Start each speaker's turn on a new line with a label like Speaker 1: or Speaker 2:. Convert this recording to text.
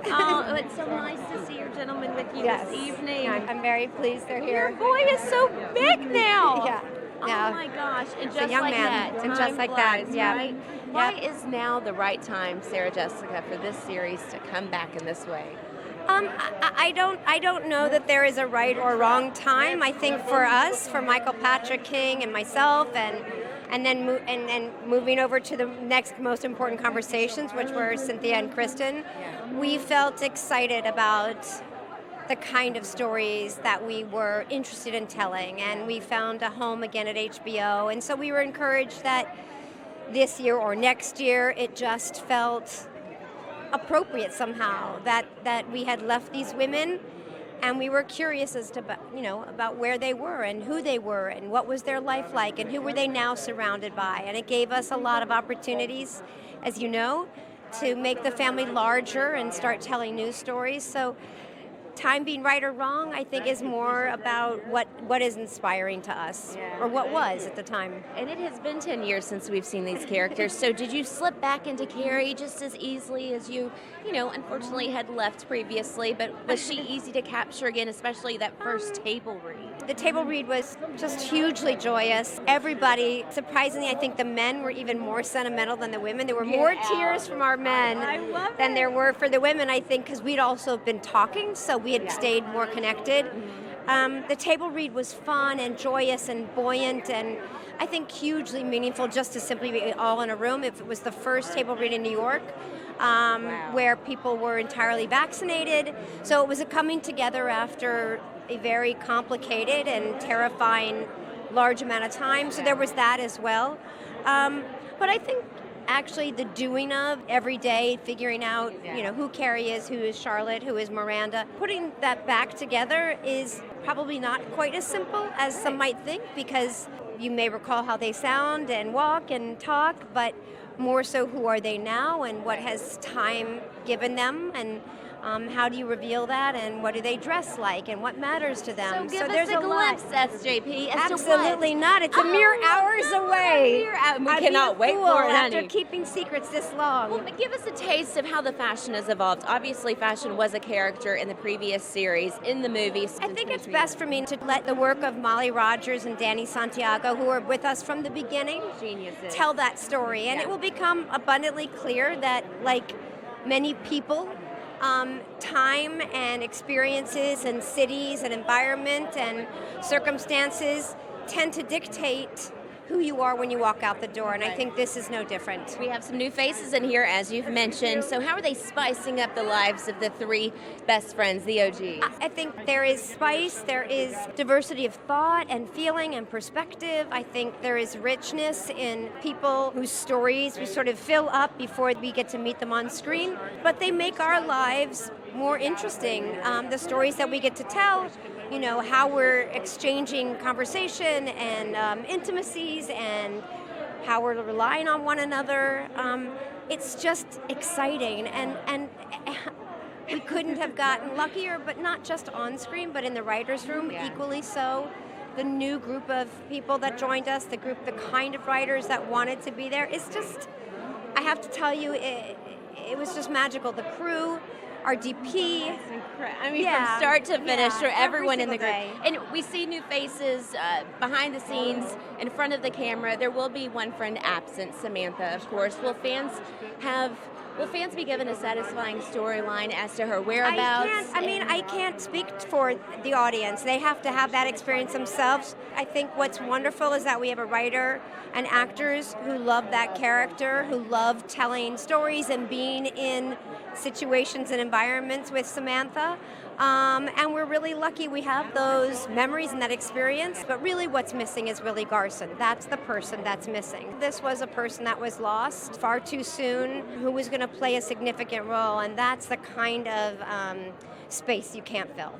Speaker 1: Oh, it's so nice to see your gentlemen with you
Speaker 2: Yes.
Speaker 1: this evening.
Speaker 2: Yeah, I'm very pleased they're here.
Speaker 1: Your boy is so big now.
Speaker 2: Yeah.
Speaker 1: Oh
Speaker 2: Yeah.
Speaker 1: my gosh! And
Speaker 2: It's a
Speaker 1: just
Speaker 2: young
Speaker 1: like
Speaker 2: man.
Speaker 1: that,
Speaker 2: And
Speaker 1: time
Speaker 2: just like that,
Speaker 1: flies,
Speaker 2: yeah.
Speaker 1: right?
Speaker 2: Yep.
Speaker 1: Why is now the right time, Sarah Jessica, for this series to come back in this way?
Speaker 2: I don't know that there is a right or wrong time. I think for us, for Michael Patrick King and myself, and then moving over to the next most important conversations, which were Cynthia and Kristen, we felt excited about the kind of stories that we were interested in telling, and we found a home again at HBO, and so we were encouraged that this year or next year it just felt appropriate somehow that we had left these women and we were curious as to about where they were and who they were and what was their life like and who were they now surrounded by, and it gave us a lot of opportunities, as you know, to make the family larger and start telling news stories. So time being right or wrong, I think, is more about what is inspiring to us, or what was at the time.
Speaker 1: And it has been 10 years since we've seen these characters, so did you slip back into Carrie just as easily as you unfortunately had left previously, but was she easy to capture again, especially that first table read?
Speaker 2: The table read was just hugely joyous. Everybody, surprisingly, I think the men were even more sentimental than the women. There were more tears from our men than there were for the women, I think, because we'd also been talking, so we had stayed more connected. The table read was fun and joyous and buoyant and I think hugely meaningful just to simply be all in a room. If it was the first table read in New York, where people were entirely vaccinated. So it was a coming together after a very complicated and terrifying large amount of time. So there was that as well. But I think actually the doing of every day, figuring out, who Carrie is, who is Charlotte, who is Miranda, putting that back together is probably not quite as simple as some might think, because you may recall how they sound and walk and talk, but more so who are they now and what has time given them, and how do you reveal that, and what do they dress like, and what matters to them.
Speaker 1: So give us
Speaker 2: there's
Speaker 1: a glimpse,
Speaker 2: lot.
Speaker 1: SJP, as
Speaker 2: Absolutely
Speaker 1: to what?
Speaker 2: not. It's a mere hours away.
Speaker 1: We
Speaker 2: I'd
Speaker 1: cannot
Speaker 2: be a
Speaker 1: wait
Speaker 2: fool
Speaker 1: for it,
Speaker 2: after
Speaker 1: honey.
Speaker 2: keeping secrets this long.
Speaker 1: Well, but give us a taste of how the fashion has evolved. Obviously, fashion was a character in the previous series, in the movies.
Speaker 2: I think it's best for me to let the work of Molly Rogers and Danny Santiago, who are with us from the beginning,
Speaker 1: Geniuses.
Speaker 2: tell that story. And it will become abundantly clear that, like many people, time and experiences and cities and environment and circumstances tend to dictate who you are when you walk out the door, and I think this is no different.
Speaker 1: We have some new faces in here, as you've mentioned. So how are they spicing up the lives of the three best friends, the OGs?
Speaker 2: I think there is spice, there is diversity of thought and feeling and perspective. I think there is richness in people whose stories we sort of fill up before we get to meet them on screen, but they make our lives more interesting. The stories that we get to tell, how we're exchanging conversation and intimacies and how we're relying on one another. It's just exciting, and we couldn't have gotten luckier, but not just on screen, but in the writer's room, equally so. The new group of people that joined us, the kind of writers that wanted to be there, it's just, I have to tell you, it was just magical. The crew, our DP.
Speaker 1: From start to finish, for everyone in the group.
Speaker 2: Day.
Speaker 1: And we see new faces behind the scenes, in front of the camera. There will be one friend absent, Samantha, of course. Will fans be given a satisfying storyline as to her whereabouts?
Speaker 2: I can't speak for the audience. They have to have that experience themselves. I think what's wonderful is that we have a writer and actors who love that character, who love telling stories and being in situations and environments with Samantha. And we're really lucky we have those memories and that experience, but really what's missing is Willie Garson. That's the person that's missing. This was a person that was lost far too soon, who was going to play a significant role, and that's the kind of space you can't fill.